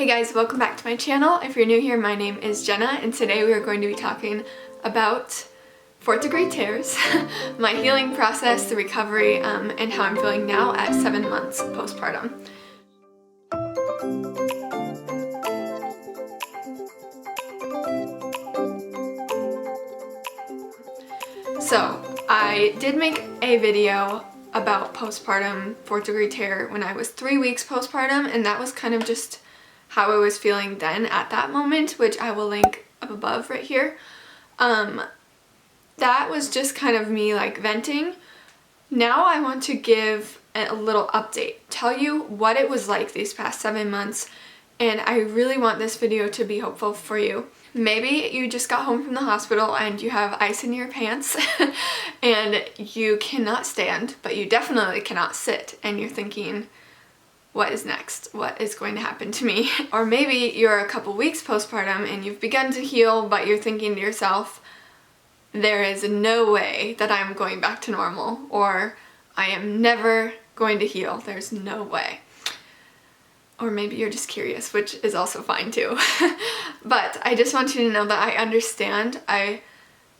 Hey guys, welcome back to my channel. If you're new here, my name is Jenna, and today we are going to be talking about 4th degree tears, my healing process, the recovery, and how I'm feeling now at 7 months postpartum. So, I did make a video about postpartum 4th degree tear when I was 3 weeks postpartum, and that was kind of just how I was feeling then at that moment, which I will link up above right here. That was just kind of me like venting. Now I want to give a little update, tell you what it was like these past 7 months, and I really want this video to be hopeful for you. Maybe you just got home from the hospital and you have ice in your pants and you cannot stand, but you definitely cannot sit, and you're thinking, what is next? What is going to happen to me? Or maybe you're a couple weeks postpartum and you've begun to heal, but you're thinking to yourself, there is no way that I'm going back to normal, or I am never going to heal. There's no way. Or maybe you're just curious, which is also fine too. But I just want you to know that I understand. I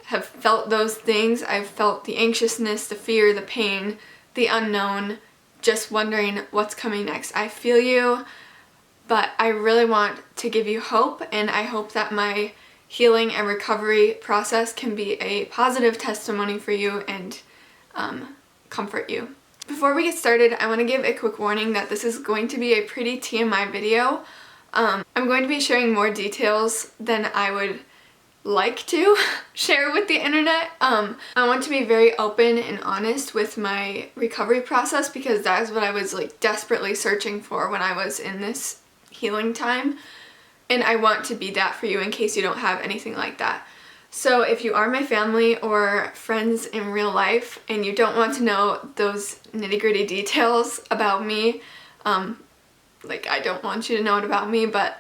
have felt those things. I've felt the anxiousness, the fear, the pain, the unknown, just wondering what's coming next. I feel you, but I really want to give you hope, and I hope that my healing and recovery process can be a positive testimony for you and comfort you. Before we get started, I want to give a quick warning that this is going to be a pretty TMI video. I'm going to be sharing more details than I would like to share with the internet. I want to be very open and honest with my recovery process, because that is what I was like desperately searching for when I was in this healing time, and I want to be that for you in case you don't have anything like that. So if you are my family or friends in real life and you don't want to know those nitty-gritty details about me, like I don't want you to know it about me, but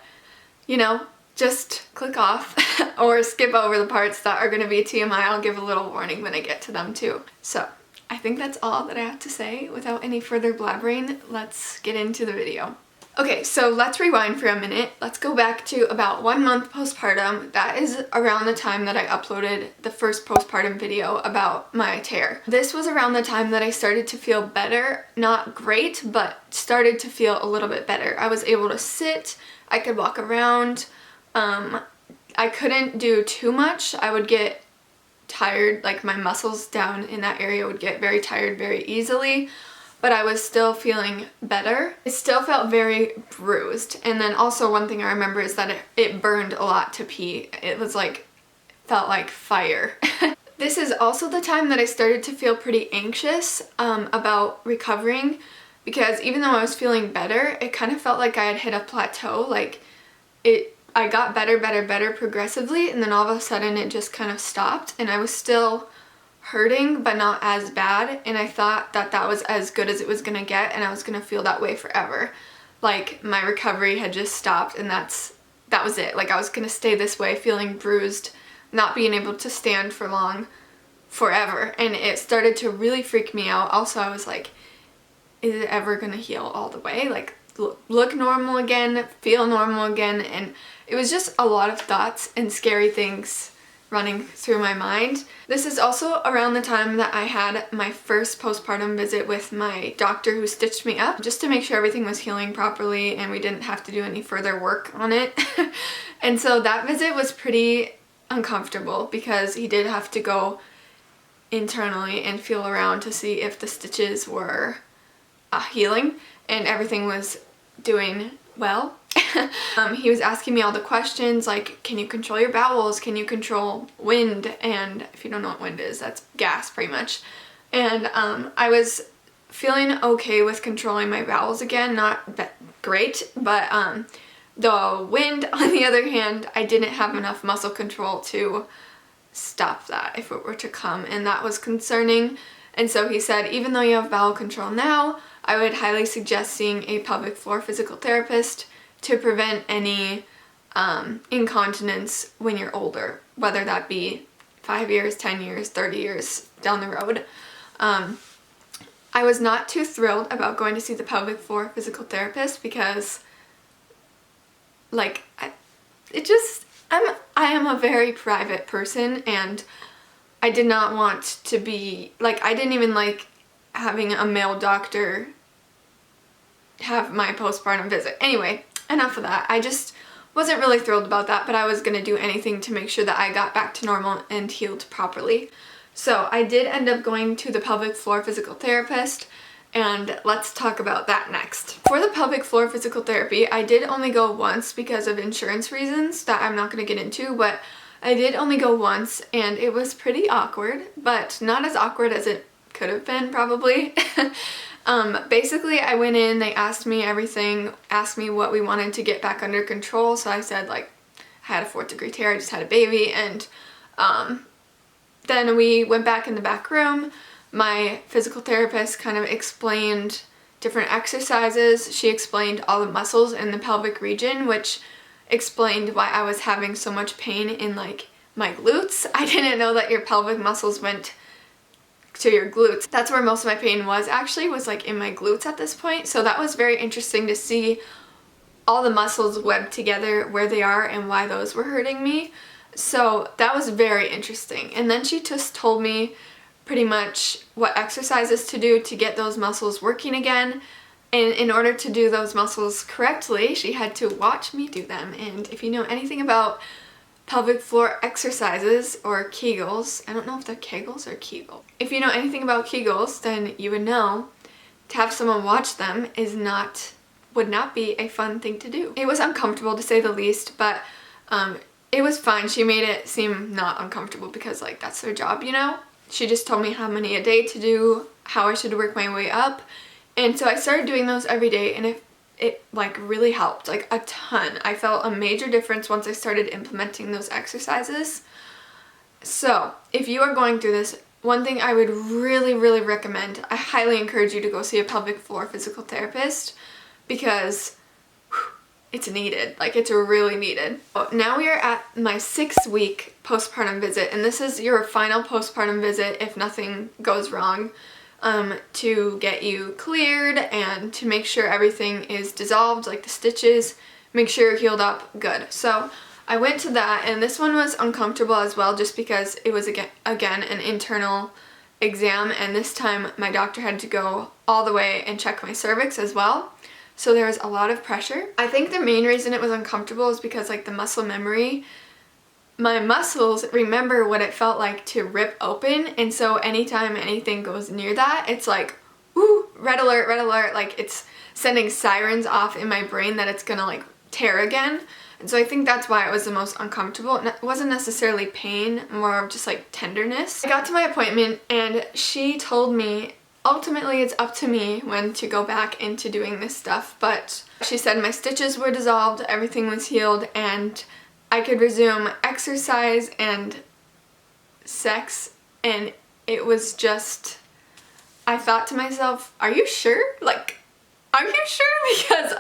you know, just click off or skip over the parts that are going to be TMI. I'll give a little warning when I get to them too. So I think that's all that I have to say. Without any further blabbering, let's get into the video. Okay, so let's rewind for a minute. Let's go back to about 1 month postpartum. That is around the time that I uploaded the first postpartum video about my tear. This was around the time that I started to feel better. Not great, but started to feel a little bit better. I was able to sit, I could walk around. I couldn't do too much. I would get tired, like my muscles down in that area would get very tired very easily, but I was still feeling better. It still felt very bruised. And then also one thing I remember is that it burned a lot to pee. It was like, felt like fire. This is also the time that I started to feel pretty anxious about recovering, because even though I was feeling better, it kind of felt like I had hit a plateau. Like I got better progressively, and then all of a sudden it just kind of stopped, and I was still hurting but not as bad, and I thought that that was as good as it was gonna get, and I was gonna feel that way forever. Like my recovery had just stopped, and that was it. Like I was gonna stay this way, feeling bruised, not being able to stand for long, forever, and it started to really freak me out. Also, I was like, is it ever gonna heal all the way? Like look normal again, feel normal again, and it was just a lot of thoughts and scary things running through my mind. This is also around the time that I had my first postpartum visit with my doctor who stitched me up, just to make sure everything was healing properly and we didn't have to do any further work on it. And so that visit was pretty uncomfortable, because he did have to go internally and feel around to see if the stitches were healing and everything was doing well. He was asking me all the questions like, can you control your bowels? Can you control wind? And if you don't know what wind is, that's gas pretty much. And I was feeling okay with controlling my bowels again, not great, but the wind, on the other hand, I didn't have enough muscle control to stop that if it were to come, and that was concerning. And so he said, even though you have bowel control now, I would highly suggest seeing a pelvic floor physical therapist to prevent any incontinence when you're older, whether that be 5 years, 10 years, 30 years down the road. I was not too thrilled about going to see the pelvic floor physical therapist, because like, I am a very private person, and I did not want to be, like, I didn't even like having a male doctor have my postpartum visit. Anyway, enough of that. I just wasn't really thrilled about that, but I was gonna do anything to make sure that I got back to normal and healed properly. So I did end up going to the pelvic floor physical therapist, and let's talk about that next. For the pelvic floor physical therapy, I did only go once because of insurance reasons that I'm not gonna get into, but I did only go once, and it was pretty awkward, but not as awkward as it could have been probably. Basically I went in, they asked me everything, asked me what we wanted to get back under control, so I said like I had a 4th degree tear, I just had a baby, and then we went back in the back room. My physical therapist kind of explained different exercises. She explained all the muscles in the pelvic region, which explained why I was having so much pain in like my glutes. I didn't know that your pelvic muscles went to your glutes. That's where most of my pain was actually, was like in my glutes at this point. So that was very interesting to see all the muscles webbed together, where they are and why those were hurting me. So that was very interesting. And then she just told me pretty much what exercises to do to get those muscles working again. And in order to do those muscles correctly, she had to watch me do them. And if you know anything about pelvic floor exercises or Kegels, I don't know if they're Kegels or Kegel. If you know anything about Kegels, then you would know to have someone watch them would not be a fun thing to do. It was uncomfortable to say the least, but it was fine. She made it seem not uncomfortable because like that's their job, you know? She just told me how many a day to do, how I should work my way up. And so I started doing those every day, and it like really helped, like a ton. I felt a major difference once I started implementing those exercises. So if you are going through this, one thing I would really, really recommend, I highly encourage you to go see a pelvic floor physical therapist, because it's needed. Like, it's really needed. Now we are at my 6-week postpartum visit, and this is your final postpartum visit if nothing goes wrong, to get you cleared and to make sure everything is dissolved, like the stitches, make sure you're healed up good. So I went to that, and this one was uncomfortable as well, just because it was again an internal exam, and this time my doctor had to go all the way and check my cervix as well. So there was a lot of pressure. I think the main reason it was uncomfortable is because like the muscle memory, my muscles remember what it felt like to rip open, and so anytime anything goes near that, it's like, ooh, red alert, like it's sending sirens off in my brain that it's gonna like tear again. And so I think that's why it was the most uncomfortable. It wasn't necessarily pain, more of just like tenderness. I got to my appointment, and she told me ultimately it's up to me when to go back into doing this stuff, but she said my stitches were dissolved, everything was healed, and I could resume exercise and sex. And it was just, I thought to myself, are you sure? Like, are you sure? Because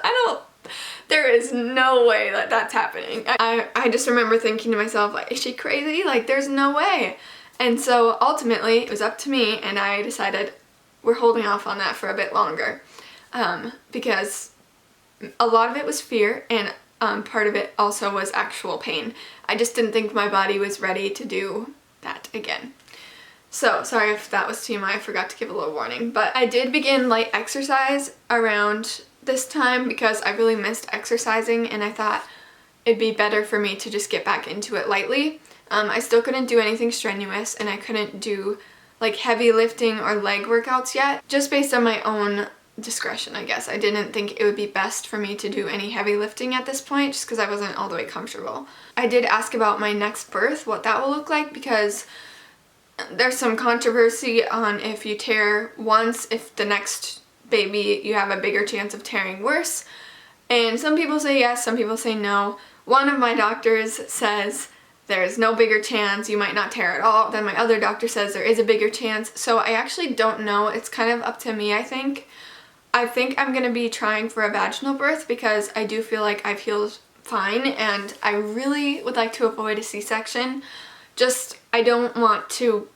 there is no way that that's happening. I just remember thinking to myself, like, is she crazy? Like, there's no way. And so ultimately it was up to me, and I decided we're holding off on that for a bit longer, because a lot of it was fear, and part of it also was actual pain. I just didn't think my body was ready to do that again. So sorry if that was TMI, I forgot to give a little warning, but I did begin light exercise around this time because I really missed exercising, and I thought it'd be better for me to just get back into it lightly. I still couldn't do anything strenuous, and I couldn't do like heavy lifting or leg workouts yet, just based on my own discretion, I guess. I didn't think it would be best for me to do any heavy lifting at this point, just because I wasn't all the way comfortable. I did ask about my next birth, what that will look like, because there's some controversy on if you tear once, if the next baby you have a bigger chance of tearing worse. And some people say yes, some people say no. One of my doctors says there's no bigger chance, you might not tear at all. Then my other doctor says there is a bigger chance. So I actually don't know. It's kind of up to me, I think. I think I'm going to be trying for a vaginal birth because I do feel like I've healed fine, and I really would like to avoid a C-section. Just, I don't want to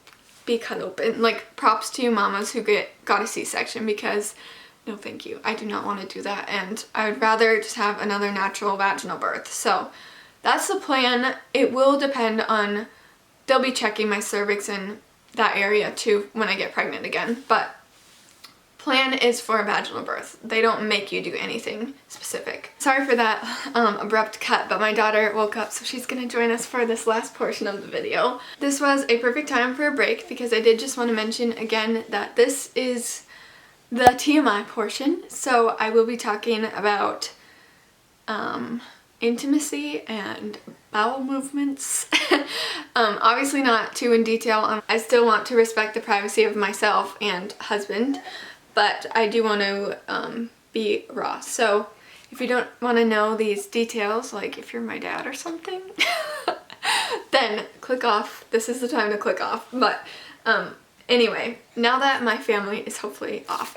be cut open. Like, props to you mamas who got a C-section, because no thank you. I do not want to do that, and I would rather just have another natural vaginal birth. So that's the plan. It will depend on, they'll be checking my cervix in that area too when I get pregnant again, but plan is for a vaginal birth. They don't make you do anything specific. Sorry for that abrupt cut, but my daughter woke up, so she's gonna join us for this last portion of the video. This was a perfect time for a break because I did just want to mention again that this is the TMI portion, so I will be talking about intimacy and bowel movements. Obviously not too in detail. I still want to respect the privacy of myself and husband, but I do want to be raw. So if you don't want to know these details, like if you're my dad or something, then click off. This is the time to click off. But anyway, now that my family is hopefully off,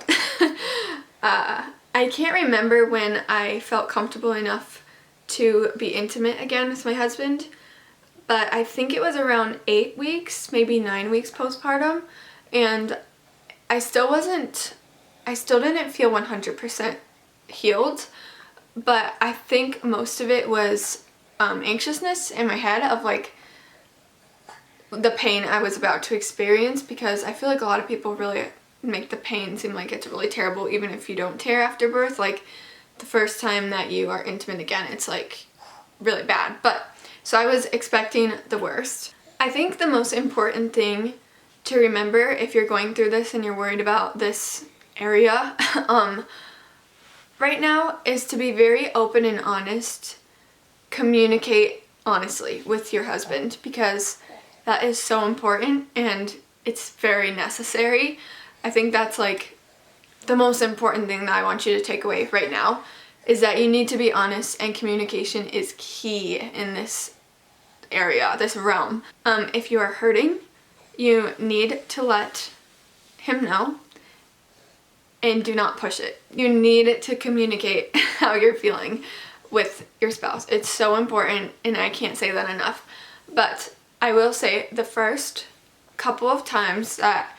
I can't remember when I felt comfortable enough to be intimate again with my husband, but I think it was around 8 weeks, maybe 9 weeks postpartum, and I still didn't feel 100% healed, but I think most of it was anxiousness in my head of like the pain I was about to experience, because I feel like a lot of people really make the pain seem like it's really terrible even if you don't tear after birth. Like the first time that you are intimate again, it's like really bad. But so I was expecting the worst. I think the most important thing to remember if you're going through this and you're worried about this area right now is to be very open and honest. Communicate honestly with your husband, because that is so important and it's very necessary. I think that's like the most important thing that I want you to take away right now, is that you need to be honest, and communication is key in this area, this realm. If you are hurting, you need to let him know and do not push it. You need to communicate how you're feeling with your spouse. It's so important, and I can't say that enough. But I will say the first couple of times that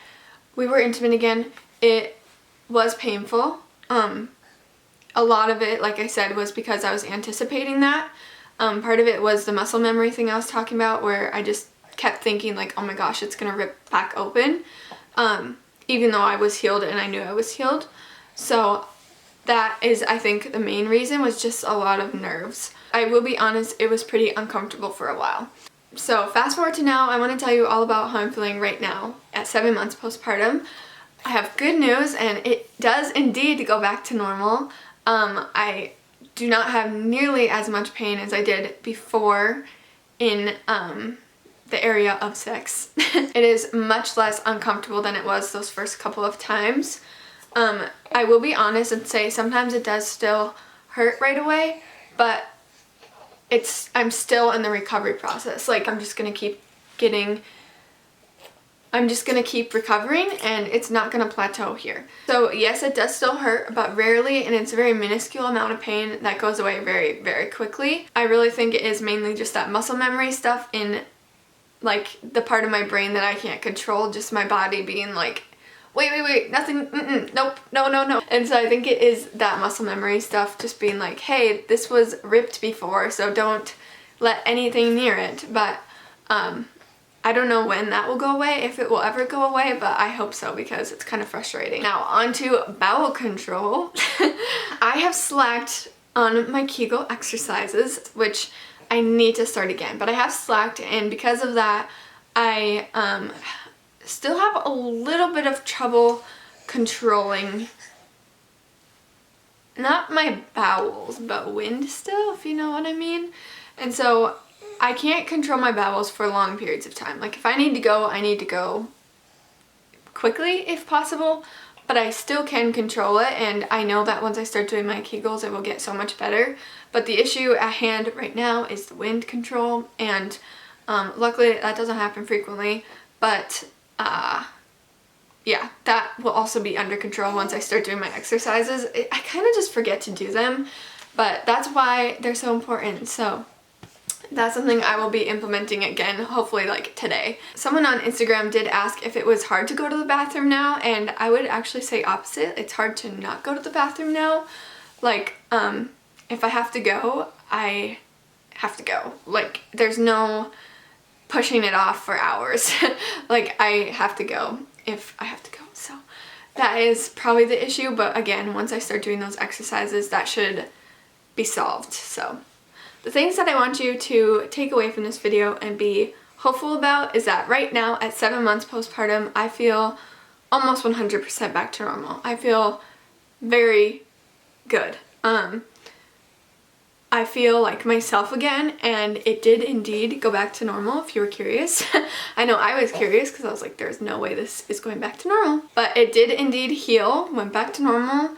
we were intimate again, it was painful. A lot of it, like I said, was because I was anticipating that. Part of it was the muscle memory thing I was talking about, where I just kept thinking like, oh my gosh, it's gonna rip back open. Even though I was healed and I knew I was healed. So that is, I think, the main reason, was just a lot of nerves. I will be honest, it was pretty uncomfortable for a while. So fast forward to now, I want to tell you all about how I'm feeling right now at 7 months postpartum. I have good news, and it does indeed go back to normal. I do not have nearly as much pain as I did before in the area of sex. It is much less uncomfortable than it was those first couple of times. I will be honest and say sometimes it does still hurt right away, but I'm still in the recovery process. Like I'm just gonna keep recovering, and it's not gonna plateau here. So yes, it does still hurt, but rarely, and it's a very minuscule amount of pain that goes away very, very quickly. I really think it is mainly just that muscle memory stuff in like the part of my brain that I can't control, just my body being like, wait, nothing, nope, no. And so I think it is that muscle memory stuff just being like, hey, this was ripped before, so don't let anything near it. But I don't know when that will go away, if it will ever go away, but I hope so, because it's kind of frustrating. Now on to bowel control. I have slacked on my Kegel exercises, which I need to start again, but I have slacked, and because of that, I still have a little bit of trouble controlling, not my bowels, but wind still, if you know what I mean. And so I can't control my bowels for long periods of time. Like if I need to go, I need to go quickly if possible, but I still can control it, and I know that once I start doing my Kegels, it will get so much better. But the issue at hand right now is the wind control, and luckily that doesn't happen frequently, but yeah, that will also be under control once I start doing my exercises. I kind of just forget to do them, but that's why they're so important. So that's something I will be implementing again, hopefully like today. Someone on Instagram did ask if it was hard to go to the bathroom now, and I would actually say opposite. It's hard to not go to the bathroom now. Like, if I have to go, I have to go. Like, there's no pushing it off for hours. Like, I have to go if I have to go. So that is probably the issue, but again, once I start doing those exercises, that should be solved. So the things that I want you to take away from this video and be hopeful about is that right now at 7 months postpartum, I feel almost 100% back to normal. I feel very good. I feel like myself again, and it did indeed go back to normal, if you were curious. I know I was curious because I was like, there's no way this is going back to normal. But it did indeed heal, went back to normal.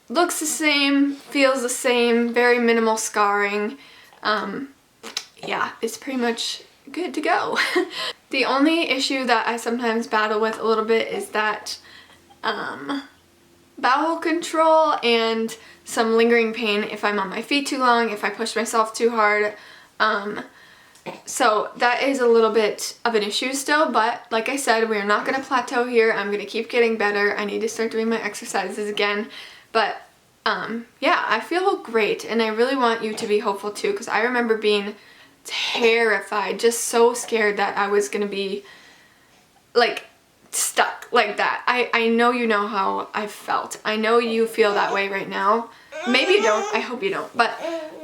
Looks the same, feels the same, very minimal scarring. Yeah, it's pretty much good to go. The only issue that I sometimes battle with a little bit is that bowel control and some lingering pain if I'm on my feet too long, if I push myself too hard. So that is a little bit of an issue still, but like I said, we are not going to plateau here. I'm going to keep getting better. I need to start doing my exercises again. But yeah, I feel great, and I really want you to be hopeful too, because I remember being terrified, just so scared that I was going to be like stuck like that. I know you know how I felt. I know you feel that way right now. Maybe you don't. I hope you don't. But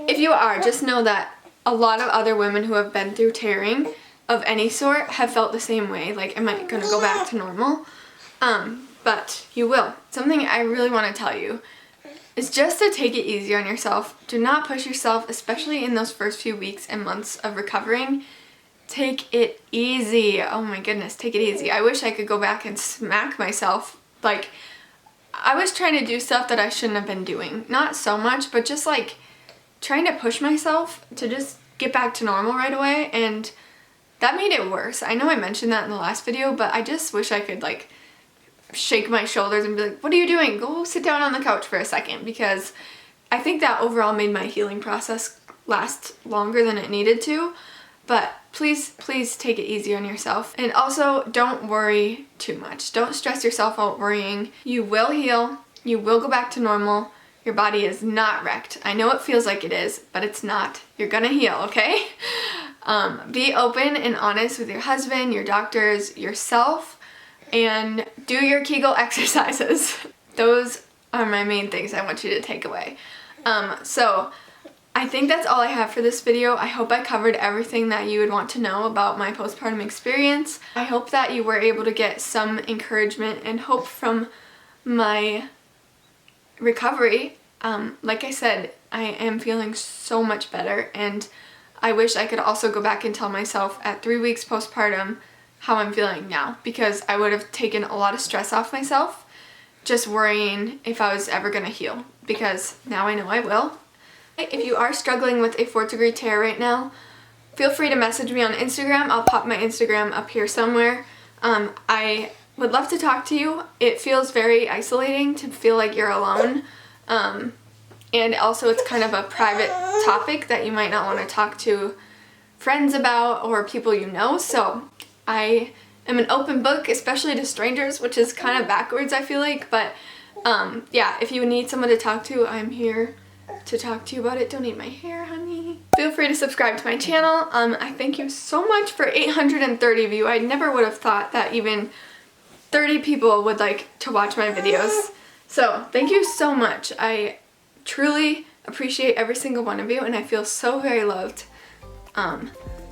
if you are, just know that a lot of other women who have been through tearing of any sort have felt the same way. Like, am I going to go back to normal? But you will. Something I really want to tell you is just to take it easy on yourself. Do not push yourself, especially in those first few weeks and months of recovering. Take it easy. Oh my goodness, take it easy. I wish I could go back and smack myself. Like, I was trying to do stuff that I shouldn't have been doing. Not so much, but just like trying to push myself to just get back to normal right away, and that made it worse. I know I mentioned that in the last video, but I just wish I could like shake my shoulders and be like, what are you doing? Go sit down on the couch for a second, because I think that overall made my healing process last longer than it needed to. But please, please take it easy on yourself. And also, don't worry too much. Don't stress yourself out worrying. You will heal. You will go back to normal. Your body is not wrecked. I know it feels like it is, but it's not. You're gonna heal, okay? Be open and honest with your husband, your doctors, yourself, and do your Kegel exercises. Those are my main things I want you to take away. So I think that's all I have for this video. I hope I covered everything that you would want to know about my postpartum experience. I hope that you were able to get some encouragement and hope from my recovery. Like I said, I am feeling so much better, and I wish I could also go back and tell myself at 3 weeks postpartum how I'm feeling now, because I would have taken a lot of stress off myself just worrying if I was ever gonna heal, because now I know I will. If you are struggling with a 4th degree tear right now, feel free to message me on Instagram. I'll pop my Instagram up here somewhere. I would love to talk to you. It feels very isolating to feel like you're alone. And also it's kind of a private topic that you might not want to talk to friends about or people you know. So I am an open book, especially to strangers, which is kind of backwards, I feel like. But yeah, if you need someone to talk to, I'm here to talk to you about it. Don't need my hair, honey. Feel free to subscribe to my channel. I thank you so much for 830 of you. I never would have thought that even 30 people would like to watch my videos. So thank you so much. I truly appreciate every single one of you, and I feel so very loved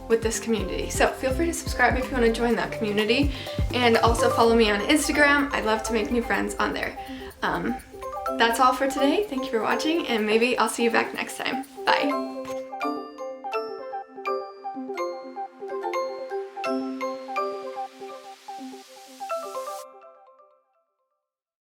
with this community. So feel free to subscribe if you want to join that community, and also follow me on Instagram. I love to make new friends on there. That's all for today. Thank you for watching, and maybe I'll see you back next time. Bye.